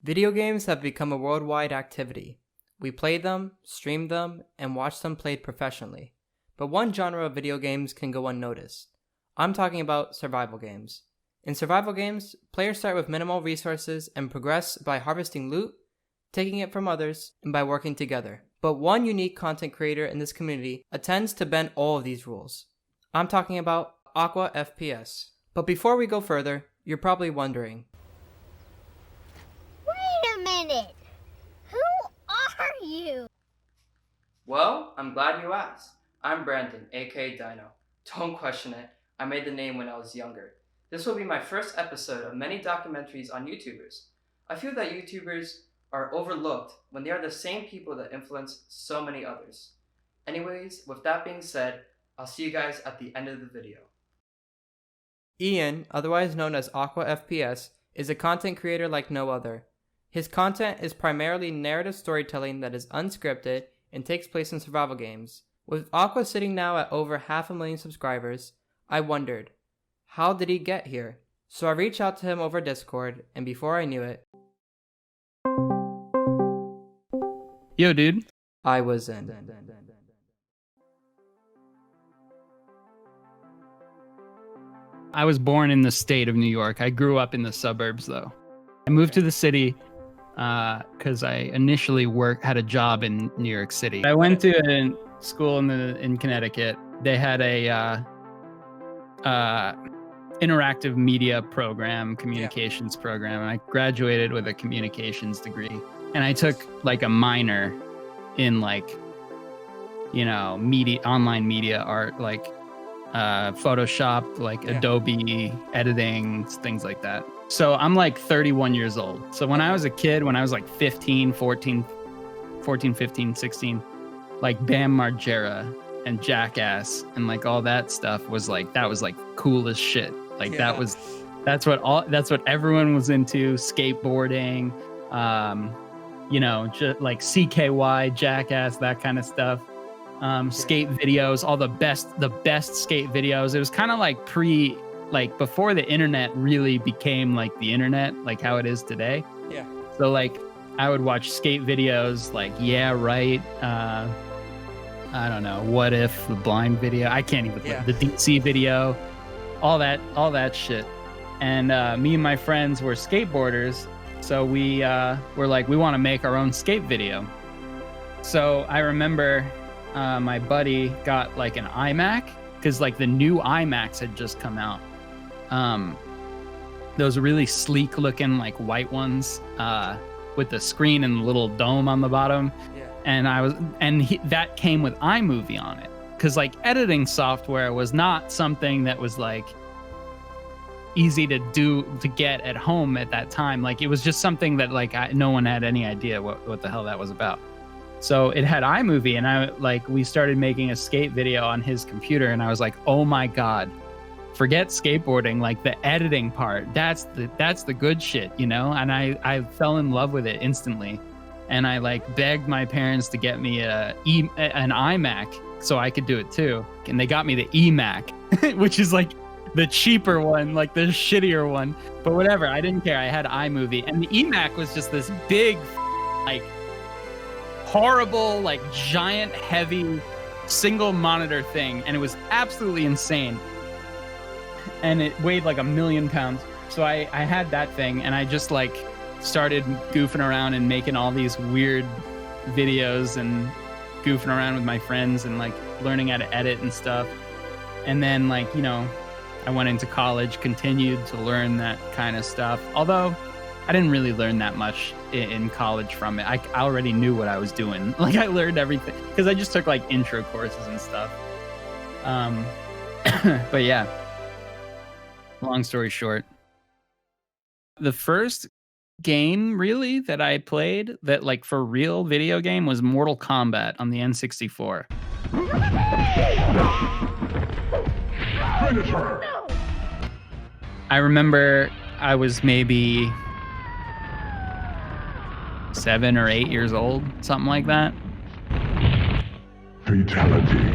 Video games have become a worldwide activity. We play them, stream them, and watch them played professionally. But one genre of video games can go unnoticed. I'm talking about survival games. In survival games, players start with minimal resources and progress by harvesting loot, taking it from others, and by working together. But one unique content creator in this community attempts to bend all of these rules. I'm talking about AquaFPS. But before we go further, you're probably wondering, wait a minute! Who are you? well, I'm glad you asked. I'm Brandon, aka Dino. Don't question it, I made the name when I was younger. This will be my first episode of many documentaries on YouTubers. I feel that YouTubers are overlooked when they are the same people that influence so many others. Anyways, with that being said, I'll see you guys at the end of the video. Ian, otherwise known as AquaFPS, is a content creator like no other. His content is primarily narrative storytelling that is unscripted and takes place in survival games. With Aqua sitting now at over 500,000 subscribers, I wondered, how did he get here? So I reached out to him over Discord, and before I knew it, Yo, dude. I was in. I was born in the state of New York. I grew up in the suburbs, though. I moved to the city because I initially had a job in New York City. I went to a school in Connecticut. They had a interactive media program, communications program, and I graduated with a communications degree. And I took like a minor in media, online media art, like Photoshop, like Adobe editing, things like that. So I'm like 31 years old. So when I was a kid, when I was like 15, 15, 16, like Bam Margera and Jackass and like all that stuff was like, that was like cool as shit. Like that's what everyone was into, skateboarding, just like CKY, Jackass, that kind of stuff. Skate videos, all the best skate videos. It was kind of like before the internet really became like the internet, like how it is today. Yeah. So like I would watch skate videos like Yeah Right, I don't know, What If, the Blind video. I can't even the DC video, all that shit. And me and my friends were skateboarders, so we were like, we want to make our own skate video. So I remember my buddy got like an iMac, because like the new iMacs had just come out. Those really sleek looking like white ones with the screen and the little dome on the bottom. Yeah. And that came with iMovie on it, because like editing software was not something that was like easy to get at home at that time. Like it was just something that like no one had any idea what the hell that was about. So it had iMovie, and we started making a skate video on his computer, and I was like, oh my God, forget skateboarding, like the editing part, that's the good shit, And I fell in love with it instantly. And I like begged my parents to get me an iMac so I could do it too. And they got me the eMac, which is like the cheaper one, like the shittier one. But whatever, I didn't care. I had iMovie. And the eMac was just this big, like horrible, like giant, heavy, single monitor thing. And it was absolutely insane. And it weighed like 1,000,000 pounds. So I had that thing, and I just like started goofing around and making all these weird videos and goofing around with my friends and like learning how to edit and stuff. And then like, I went into college, continued to learn that kind of stuff. Although I didn't really learn that much in college from it. I already knew what I was doing. Like I learned everything because I just took like intro courses and stuff. But yeah, long story short, the first game really that I played that like for real video game was Mortal Kombat on the N64. I remember I was maybe 7 or 8 years old, something like that. Fatality.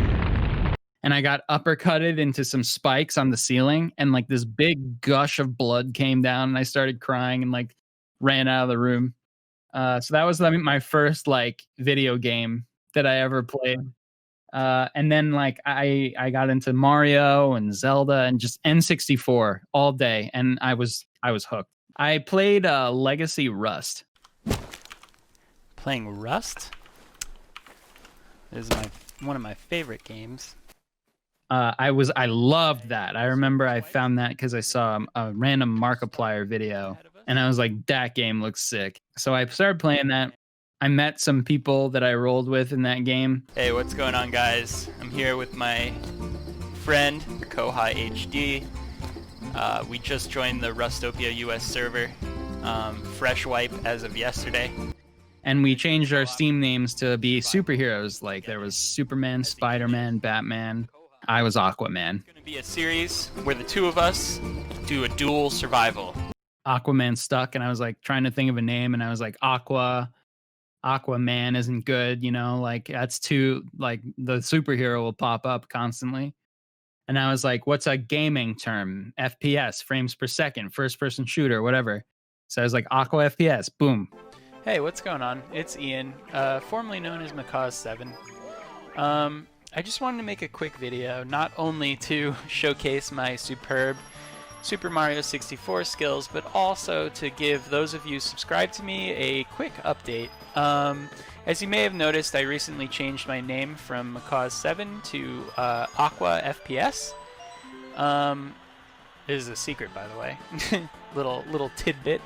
And I got uppercutted into some spikes on the ceiling, and like this big gush of blood came down, and I started crying and like ran out of the room. So that was my first like video game that I ever played. And then like I got into Mario and Zelda and just N64 all day, and I was hooked. I played Legacy Rust. Playing Rust? This is one of my favorite games. I loved that. I remember I found that because I saw a random Markiplier video, and I was like, that game looks sick. So I started playing that. I met some people that I rolled with in that game. Hey, what's going on, guys? I'm here with my friend, Kohai HD. We just joined the Rustopia US server, fresh wipe as of yesterday. And we changed our Steam names to be superheroes. Like there was Superman, Spider-Man, Batman. I was Aquaman. It's going to be a series where the two of us do a dual survival. Aquaman stuck, and I was like trying to think of a name, and I was like Aquaman isn't good, you know, like that's too, like the superhero will pop up constantly. And I was like, what's a gaming term? FPS, frames per second, first person shooter, whatever. So I was like, AquaFPS, boom. Hey, what's going on? It's Ian, formerly known as Macaws7. I just wanted to make a quick video, not only to showcase my superb Super Mario 64 skills, but also to give those of you subscribed to me a quick update. As you may have noticed, I recently changed my name from Macaws7 to AquaFPS. This is a secret, by the way. little tidbit.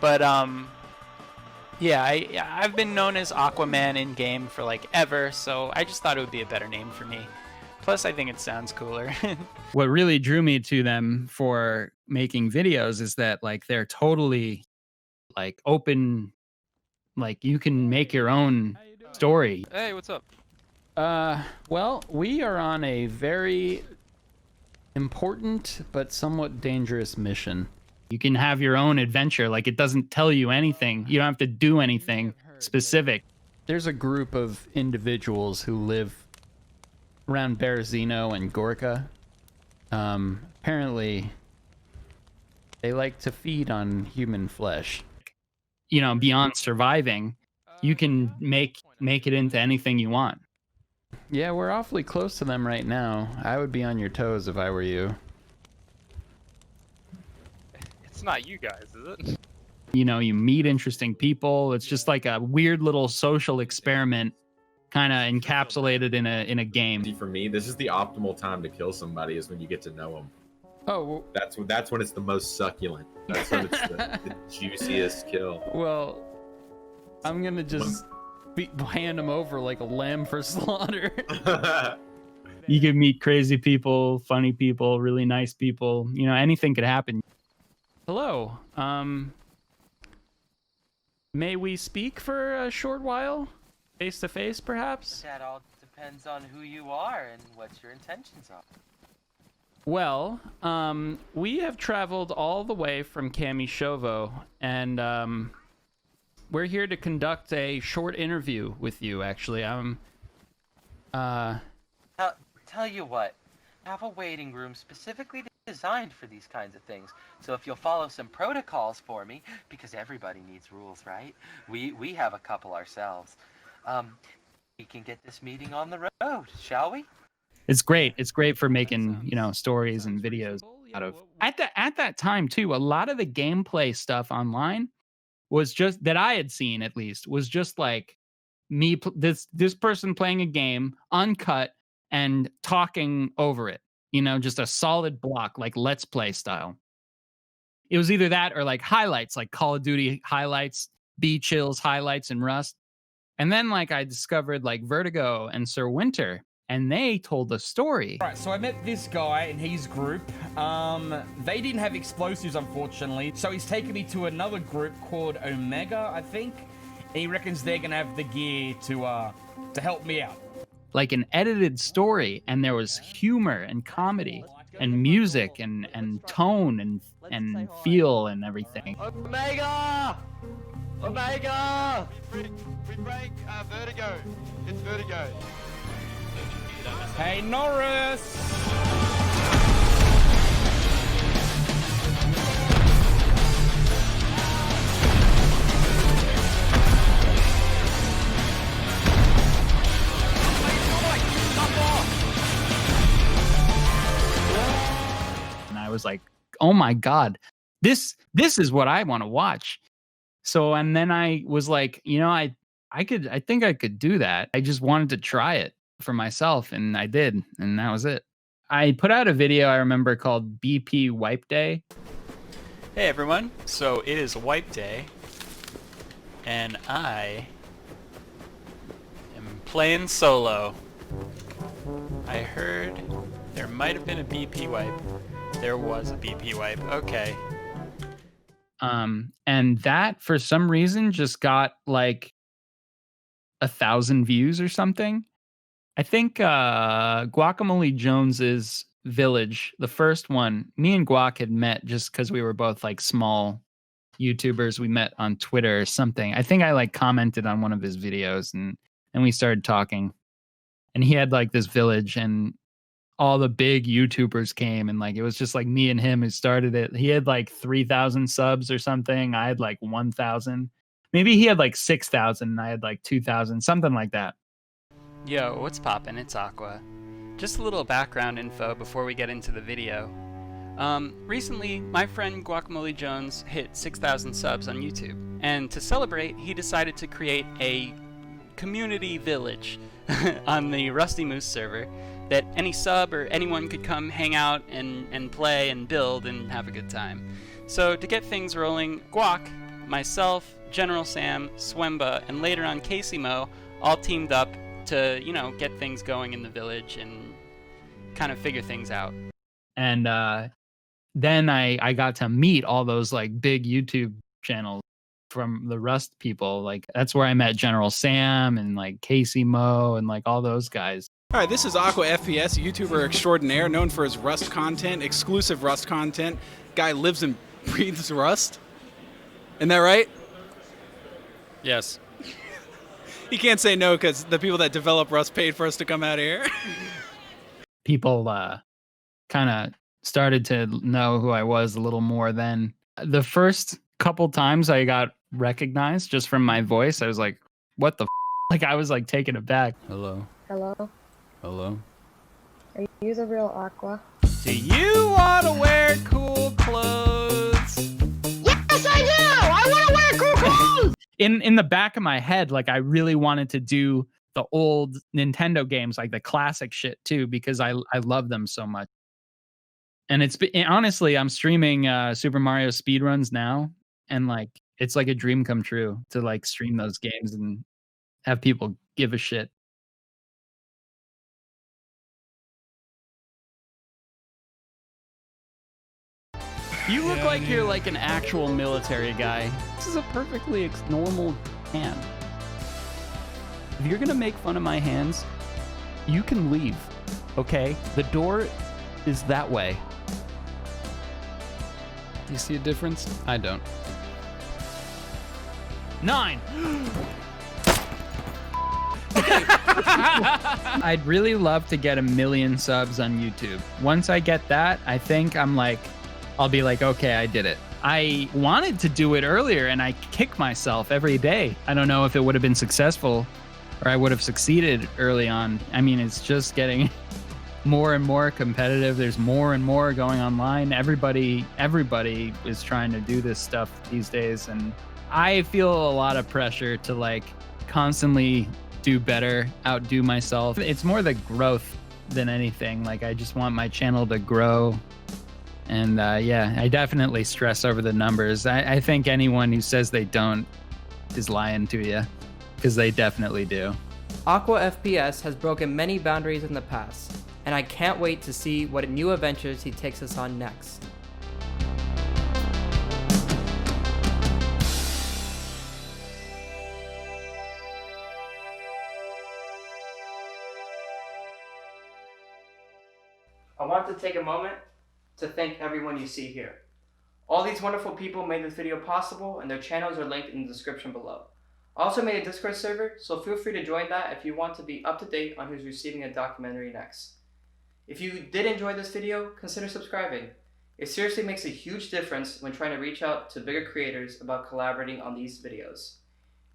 But yeah, I've been known as Aquaman in game for like ever, so I just thought it would be a better name for me. Plus, I think it sounds cooler. What really drew me to them for making videos is that like they're totally like open, like you can make your own story. Hey, what's up? Well, we are on a very important but somewhat dangerous mission. You can have your own adventure. Like it doesn't tell you anything. You don't have to do anything specific. There's a group of individuals who live around Berezino and Gorka. Apparently, they like to feed on human flesh. You know, beyond surviving, you can make it into anything you want. Yeah, we're awfully close to them right now. I would be on your toes if I were you. It's not you guys, is it? You know, you meet interesting people. It's just like a weird little social experiment, kind of encapsulated in a game. For me, this is the optimal time to kill somebody, is when you get to know them. Oh, that's when it's the most succulent. That's when it's the juiciest kill. well, I'm gonna just hand them over like a lamb for slaughter. You can meet crazy people, funny people, really nice people. You know, anything could happen. Hello. May we speak for a short while? Face to face, perhaps? That all depends on who you are and what your intentions are. Well, we have traveled all the way from Kamishovo, and we're here to conduct a short interview with you, actually. Tell you what, I have a waiting room specifically designed for these kinds of things. So if you'll follow some protocols for me, because everybody needs rules, right? We have a couple ourselves. We can get this meeting on the road, shall we? It's great. It's great for making, you know, stories and videos out of. At that time too, a lot of the gameplay stuff online was just that I had seen, at least, was just like me, this person playing a game uncut and talking over it. You know, just a solid block, like Let's Play style. It was either that or like highlights, like Call of Duty highlights, B-Chills highlights, and Rust. And then like I discovered like Vertigo and Sir Winter, and they told a story. Right, so I met this guy and his group. They didn't have explosives, unfortunately. So he's taken me to another group called Omega, I think. And he reckons they're gonna have the gear to help me out. Like an edited story, and there was humor and comedy and music and tone and feel and everything. Omega! Omega! We break Vertigo. It's Vertigo. Hey, Norris! was like, oh my God, this is what I want to watch. So, and then I was like, I think I could do that. I just wanted to try it for myself, and I did, and that was it. I put out a video I remember called BP Wipe Day. Hey everyone, so it is Wipe Day, and I am playing solo. I heard there might have been a BP wipe. There was a BP wipe, okay. And that for some reason just got like 1,000 views or something. I think Guacamole Jones's Village, the first one, me and Guac had met just because we were both like small YouTubers. We met on Twitter or something. I think I like commented on one of his videos and we started talking. And he had like this village and all the big YouTubers came and like it was just like me and him who started it. He had like 3,000 subs or something. I had like 1,000. Maybe he had like 6,000 and I had like 2,000, something like that. Yo, what's poppin'? It's Aqua. Just a little background info before we get into the video. Recently, my friend Guacamole Jones hit 6,000 subs on YouTube, and to celebrate, he decided to create a community village on the Rusty Moose server that any sub or anyone could come hang out and play and build and have a good time. So to get things rolling, Guac, myself, General Sam, Swemba, and later on Casey Mo all teamed up to, get things going in the village and kind of figure things out. And then I got to meet all those like big YouTube channels from the Rust people. Like that's where I met General Sam and like Casey Mo and like all those guys. All right, this is AquaFPS, YouTuber extraordinaire, known for his Rust content, exclusive Rust content. Guy lives and breathes Rust. Isn't that right? Yes. He can't say no because the people that develop Rust paid for us to come out here. People kind of started to know who I was a little more then. The first couple times I got recognized just from my voice, I was like, what the f-? Like I was like taken aback. Hello. Hello? Hello. Are you the real Aqua? Do you want to wear cool clothes? Yes, I do! I want to wear cool clothes! In the back of my head, like I really wanted to do the old Nintendo games, like the classic shit too, because I love them so much. And honestly, I'm streaming Super Mario speedruns now, and like it's like a dream come true to like stream those games and have people give a shit. You look like you're like an actual military guy. This is a perfectly normal hand. If you're gonna make fun of my hands, you can leave, okay? The door is that way. Do you see a difference? I don't. 9! I'd really love to get 1 million subs on YouTube. Once I get that, I think I'll be like, okay, I did it. I wanted to do it earlier and I kick myself every day. I don't know if it would have been successful or I would have succeeded early on. I mean, it's just getting more and more competitive. There's more and more going online. Everybody is trying to do this stuff these days. And I feel a lot of pressure to like constantly do better, outdo myself. It's more the growth than anything. Like I just want my channel to grow. And yeah, I definitely stress over the numbers. I think anyone who says they don't is lying to you, because they definitely do. AquaFPS has broken many boundaries in the past, and I can't wait to see what new adventures he takes us on next. I want to take a moment to thank everyone you see here. All these wonderful people made this video possible, and their channels are linked in the description below. I also made a Discord server, so feel free to join that if you want to be up to date on who's receiving a documentary next. If you did enjoy this video, consider subscribing. It seriously makes a huge difference when trying to reach out to bigger creators about collaborating on these videos.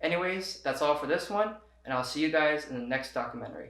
Anyways, that's all for this one, and I'll see you guys in the next documentary.